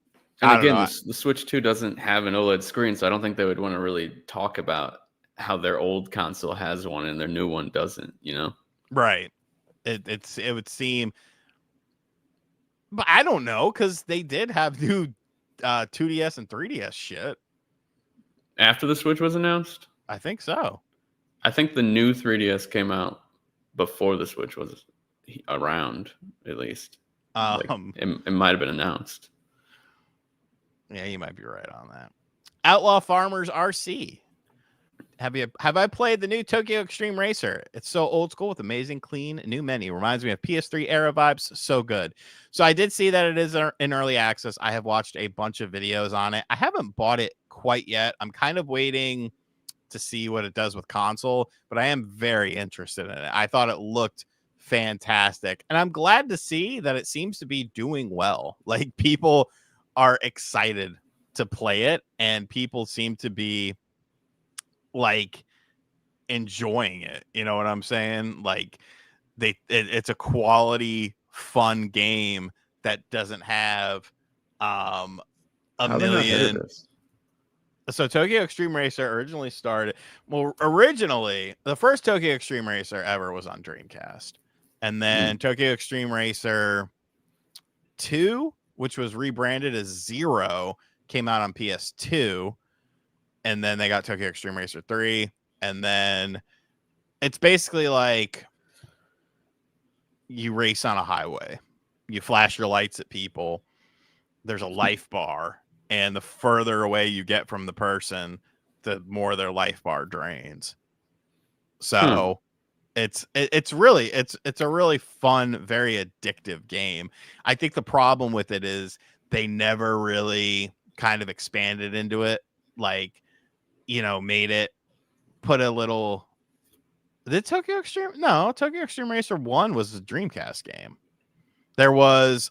And again, the Switch 2 doesn't have an OLED screen, so I don't think they would want to really talk about how their old console has one and their new one doesn't, Right. It would seem, but I don't know, because they did have new 2DS and 3DS shit. After the Switch was announced? I think so. I think the new 3DS came out before the Switch was around, at least. It might have been announced. Yeah, you might be right on that. Outlaw Farmers RC. Have I played the new Tokyo Extreme Racer? It's so old school with amazing, clean, new menu. Reminds me of PS3 era vibes. So good. So I did see that it is in early access. I have watched a bunch of videos on it. I haven't bought it quite yet. I'm kind of waiting to see what it does with console, but I am very interested in it. I thought it looked fantastic, and I'm glad to see that it seems to be doing well. Like, people are excited to play it, and people seem to be like enjoying it. You know what I'm saying? Like, it's a quality, fun game that doesn't have a million. So Tokyo Extreme Racer originally started. Well, originally the first Tokyo Extreme Racer ever was on Dreamcast, and then Tokyo Extreme Racer 2, which was rebranded as Zero, came out on PS2, and then they got Tokyo Extreme Racer 3, and then it's basically like you race on a highway. You flash your lights at people. There's a life bar, and the further away you get from the person, the more their life bar drains. So it's a really fun, very addictive game. I think the problem with it is they never really kind of expanded into it, like, made it, put a little. Did Tokyo Extreme? No, Tokyo Extreme Racer 1 was a Dreamcast game. There was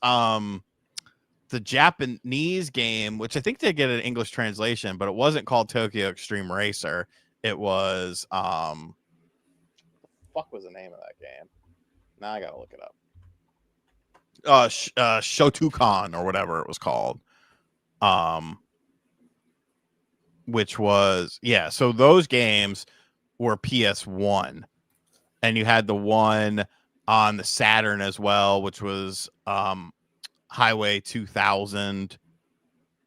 the Japanese game, which I think they get an English translation, but it wasn't called Tokyo Extreme Racer. It was fuck was the name of that game? Now I gotta look it up. Shotokan or whatever it was called. Which was so those games were PS1, and you had the one on the Saturn as well, which was Highway 2000.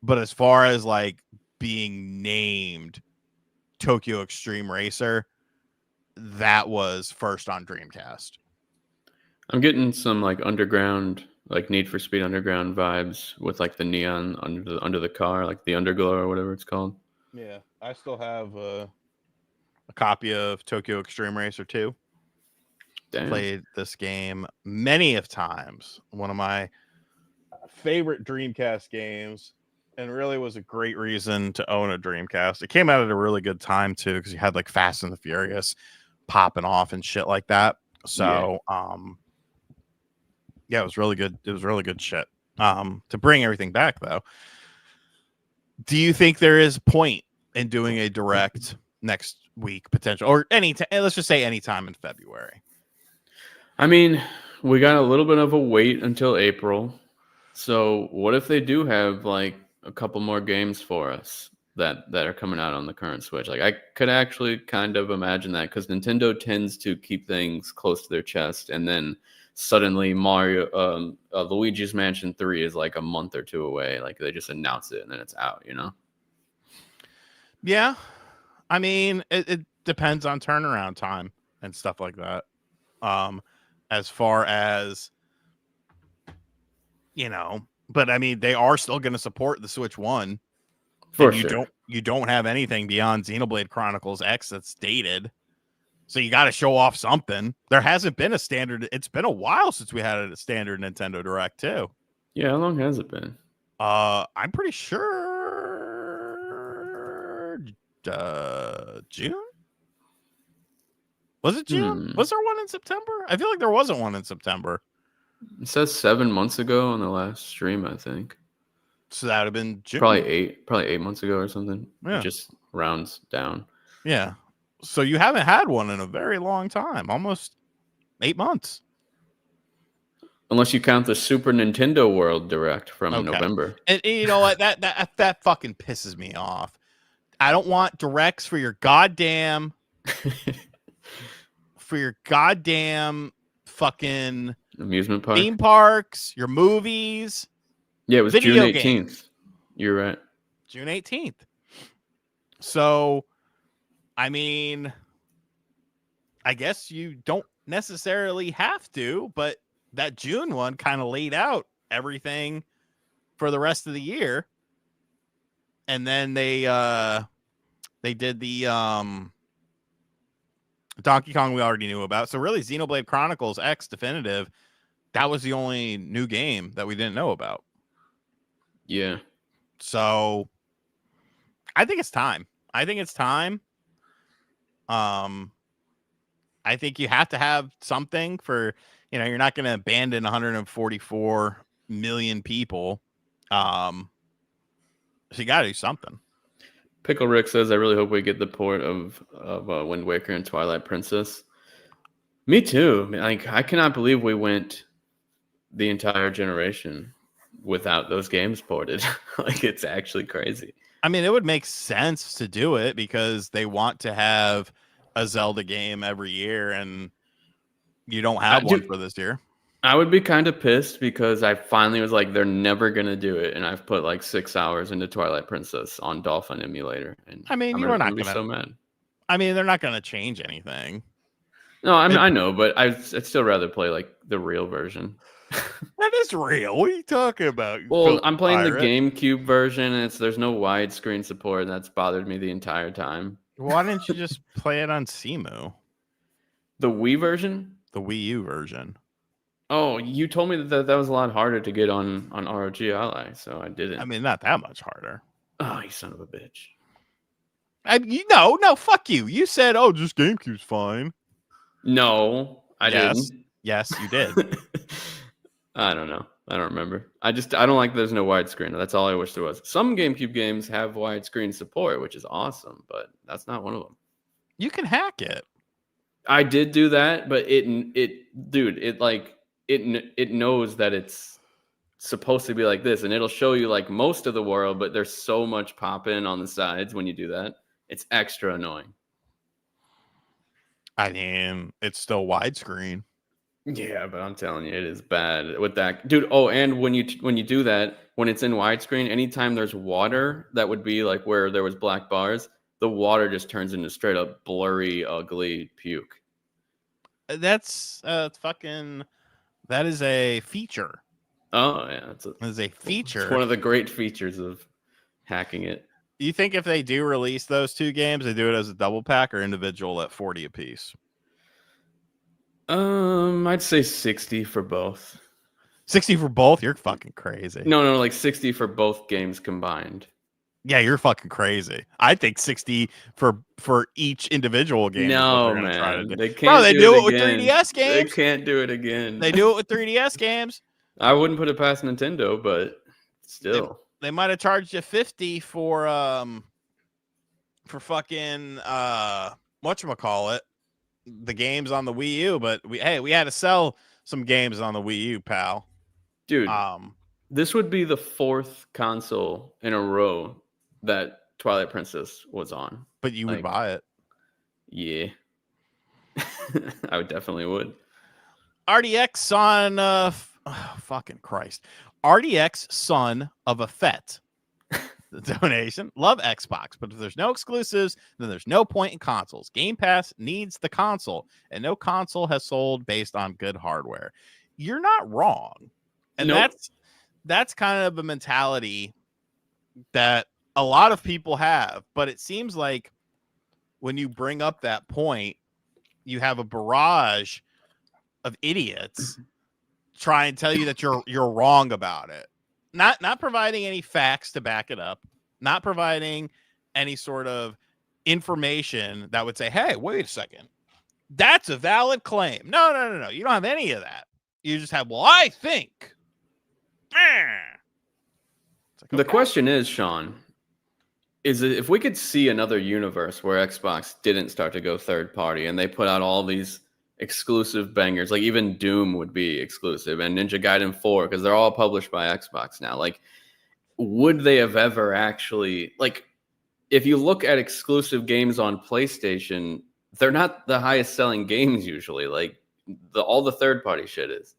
But as far as like being named Tokyo Extreme Racer, that was first on Dreamcast. I'm getting some like underground, like Need for Speed Underground vibes with like the neon under the car, like the Underglow or whatever it's called. Yeah, I still have a copy of Tokyo Extreme Racer 2. Damn. Played this game many of times. One of my favorite Dreamcast games, and really was a great reason to own a Dreamcast. It came out at a really good time too, because you had like Fast and the Furious popping off and shit like that. So it was really good. It was really good shit. To bring everything back though, do you think there is point in doing a direct next week potential, or let's just say anytime in February? I mean, we got a little bit of a wait until April. So what if they do have like a couple more games for us that are coming out on the current Switch? Like I could actually kind of imagine that, because Nintendo tends to keep things close to their chest, and then suddenly Luigi's Mansion 3 is like a month or two away. Like they just announce it and then it's out, you know? Yeah. I mean, it depends on turnaround time and stuff like that. As far as, but I mean, they are still going to support the Switch 1. For sure. You don't have anything beyond Xenoblade Chronicles X that's dated. So you got to show off something. There hasn't been a standard. It's been a while since we had a standard Nintendo Direct too. Yeah, how long has it been? I'm pretty sure June. Was it June? Was there one in September? I feel like there wasn't one in September. It says 7 months ago on the last stream, I think. So that would have been June. Probably 8 months ago or something. Yeah. It just rounds down. Yeah. So you haven't had one in a very long time, almost 8 months. Unless you count the Super Nintendo World Direct from November. And you know what? That fucking pisses me off. I don't want directs for your goddamn fucking amusement park, theme parks, your movies. Yeah, it was June 18th. Games. You're right. June 18th. So, I mean, I guess you don't necessarily have to, but that June one kind of laid out everything for the rest of the year. And then they did the Donkey Kong we already knew about. So really Xenoblade Chronicles X Definitive, that was the only new game that we didn't know about. Yeah. So I think it's time. I think you have to have something for, you're not going to abandon 144 million people. So you got to do something. Pickle Rick says, I really hope we get the port of Wind Waker and Twilight Princess. Me too. Like, I cannot believe we went the entire generation without those games ported. Like, it's actually crazy. I mean, it would make sense to do it because they want to have a Zelda game every year, and you don't have one for this year. I would be kind of pissed because I finally was like, they're never going to do it. And I've put like 6 hours into Twilight Princess on Dolphin emulator. And I mean, you're not going to be so mad. I mean, they're not going to change anything. No, I know, but I'd still rather play like the real version. That is real. What are you talking about? Well, I'm playing the GameCube version, and there's no widescreen support, and that's bothered me the entire time. Why didn't you just play it on Cemu? The Wii version? The Wii U version. Oh, you told me that was a lot harder to get on ROG Ally, so I didn't. I mean, not that much harder. Oh, you son of a bitch. No, fuck you. You said, oh, just GameCube's fine. No, I didn't. Yes, you did. I don't know. I don't remember. I don't like there's no widescreen. That's all I wish there was. Some GameCube games have widescreen support, which is awesome, but that's not one of them. You can hack it. I did do that, but it knows that it's supposed to be like this, and it'll show you like most of the world, but there's so much pop in on the sides when you do that. It's extra annoying. I mean, it's still widescreen. Yeah, but I'm telling you, it is bad with that, dude. Oh, and when you do that, when it's in widescreen, anytime there's water, that would be like where there was black bars. The water just turns into straight up blurry, ugly puke. That's fucking. That is a feature. Oh yeah, That is a feature. It's one of the great features of hacking it. You think if they do release those two games, they do it as a double pack or individual at 40 apiece? I'd say 60 for both. 60 for both? You're fucking crazy. No, like 60 for both games combined. Yeah, you're fucking crazy. I think 60 for each individual game. No, man. They can't. Bro, they do it with 3DS games. They can't do it again. They do it with 3DS games. I wouldn't put it past Nintendo, but still. They might have charged you 50 for fucking whatchamacallit, the games on the Wii U, but we had to sell some games on the Wii U, pal. Dude, this would be the fourth console in a row that Twilight Princess was on. But you would buy it. Yeah. I would definitely would. RDX son fucking Christ. RDX son of a Fett. The donation. Love Xbox, but if there's no exclusives, then there's no point in consoles. Game Pass needs the console, and no console has sold based on good hardware. You're not wrong. And that's kind of a mentality that a lot of people have, but it seems like when you bring up that point, you have a barrage of idiots try and tell you that you're wrong about it. Not providing any facts to back it up, not providing any sort of information that would say, hey, wait a second, that's a valid claim. No. You don't have any of that. You just have, well, I think. Like, okay. The question is, Sean, is if we could see another universe where Xbox didn't start to go third party and they put out all these exclusive bangers, like even Doom would be exclusive and Ninja Gaiden 4, because they're all published by Xbox now. Like, would they have ever actually, like, if you look at exclusive games on PlayStation, they're not the highest selling games usually. Like, all the third party shit is.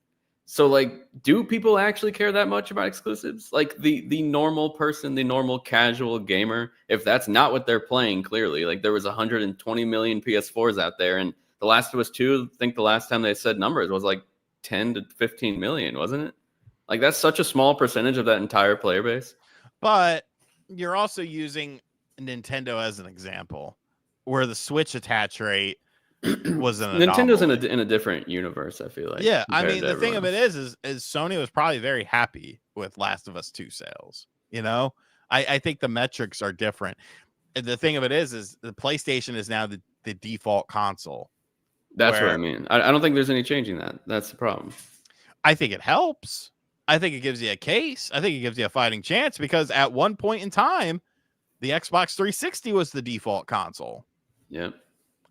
So, like, do people actually care that much about exclusives? Like, the normal person, the normal casual gamer, if that's not what they're playing, clearly, like, there was 120 million PS4s out there, and The Last of Us 2, I think the last time they said numbers was like 10 to 15 million, wasn't it? Like, that's such a small percentage of that entire player base. But you're also using Nintendo as an example, where the Switch attach rate was an Nintendo's in a different universe, I feel like. Yeah, I mean, the thing of it is Sony was probably very happy with Last of Us 2 sales. You know, I think the metrics are different. The thing of it is the PlayStation is now the default console. That's what I mean. I don't think there's any changing that. That's the problem. I think it helps. I think it gives you a case. I think it gives you a fighting chance, because at one point in time, the Xbox 360 was the default console. Yeah.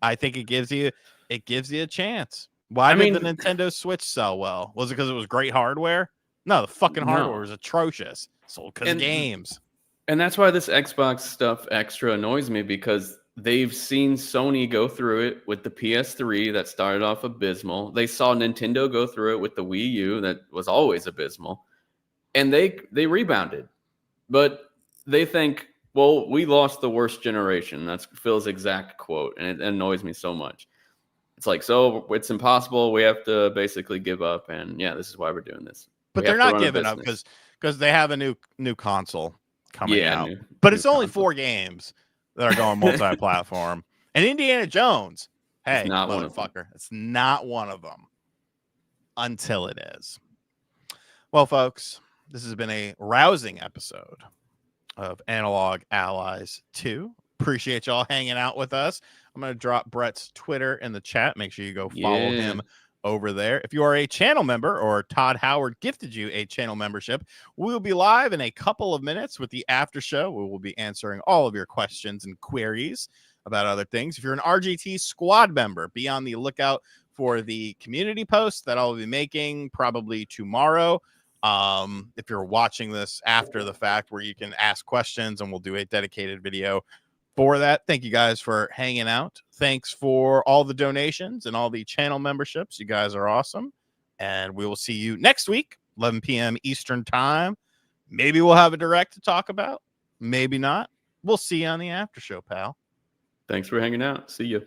I think it gives you a chance. Why did the Nintendo Switch sell well? Was it because it was great hardware? No, the fucking hardware was atrocious. Sold because of games. And that's why this Xbox stuff extra annoys me, because they've seen Sony go through it with the PS3 that started off abysmal. They saw Nintendo go through it with the Wii U that was always abysmal. And they rebounded. But they think, well, we lost the worst generation. That's Phil's exact quote. And it annoys me so much. It's like, so it's impossible. We have to basically give up. And yeah, this is why we're doing this. But they're not giving up because they have a new console coming out. But it's only 4 games that are going multi-platform. And Indiana Jones, hey, it's not motherfucker, it's not one of them until it is. Well, folks, this has been a rousing episode of Analog Allies 2. Appreciate y'all hanging out with us. I'm going to drop Brett's Twitter in the chat. Make sure you go follow him over there. If you are a channel member or Todd Howard gifted you a channel membership, we will be live in a couple of minutes with the after show. We will be answering all of your questions and queries about other things. If you're an RGT squad member, be on the lookout for the community post that I'll be making probably tomorrow. If you're watching this after the fact, where you can ask questions and we'll do a dedicated video for that. Thank you guys for hanging out. Thanks for all the donations and all the channel memberships. You guys are awesome. And we will see you next week, 11 p.m. Eastern time. Maybe we'll have a direct to talk about. Maybe not. We'll see you on the after show, pal. Thanks for hanging out. See you.